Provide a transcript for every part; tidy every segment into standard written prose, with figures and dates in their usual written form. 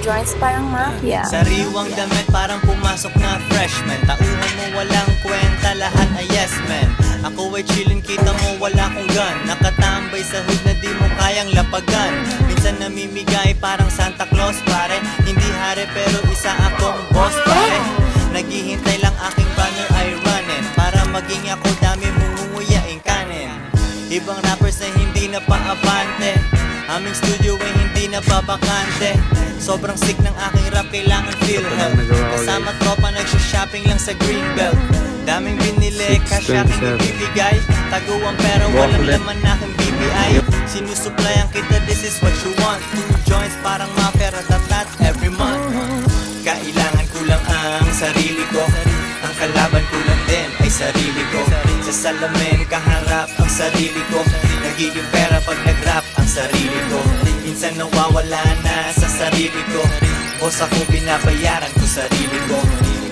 joints parang mafia. Sariwang damit parang pumasok na freshman. Tauhan mo walang kwenta, lahat ay yes man. Ako ay chillin', kita mo wala kong gun. Nakatambay sa hood na di mo kayang lapagan. Minsan namimigay parang Santa Claus pare. Hindi hari pero isa akong boss pare. Naghihintay lang aking banner ay runnin'. Para maging ako dami mungunguyaing kanin. Ibang rappers na hindi na paabante. Aming studio ay hindi na babakante. Sobrang sick ng aking rap, kailangan feel help. Kasama tropa nagsha-shopping lang sa Greenbelt. Daming binili, cash aking ibibigay. Taguan pero walang laman aking BPI. Sinusuplayan kita, this is what you want. 2 joints parang mafia, ratatat every month. Kailangan ko lang ang sarili ko. Ang kalaban ko lang din ay sarili ko. Sa salamin kaharap ang sarili ko. Nagiging pera pag nag-rap ang sarili ko. Minsan nawawala na sa sarili ko. Boss ako, binabayaran ko sarili ko.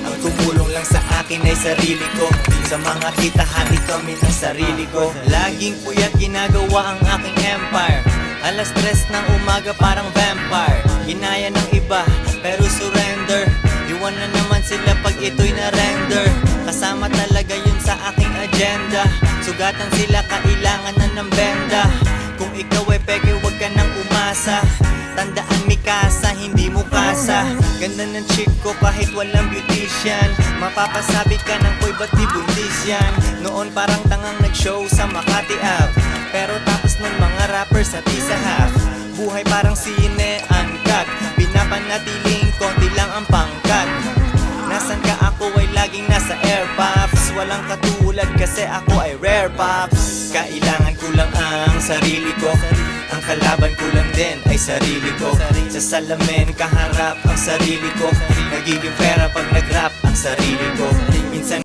Ang tumulong lang sa akin ay sarili ko. Sa mga kita hati kami ng sarili ko. Laging puyat ginagawa ang aking empire. Alas 3 ng umaga parang vampire. Ginaya ng iba pero surrender. Iwan na naman sila pag ito'y na-render. Kasama talaga yun sa aking agenda. Sugatan sila, kailangan na ng benda. Kung ikaw ay peke, wag ka nang umasa. Tandaan Mikasa, hindi mo kasa. Ganda ng chick ko kahit walang beautician. Mapapasabi ka ng koy ba't di buntis yan. Noon parang tangang nag-show sa Makati Ave. Pero tapos nun mga rappers at isa half. Buhay parang sine, uncut. Pinapanatiling konti lang ang pangkat. Nasaan ka, ako ay laging nasa air pops. Walang katulad kasi ako ay rare pops. Kailangan ko lang ang sarili ko. Ang kalaban ko lang din ay sarili ko. Sa salamin kaharap ang sarili ko. Nagiging pera pag nag-rap ang sarili ko. Minsan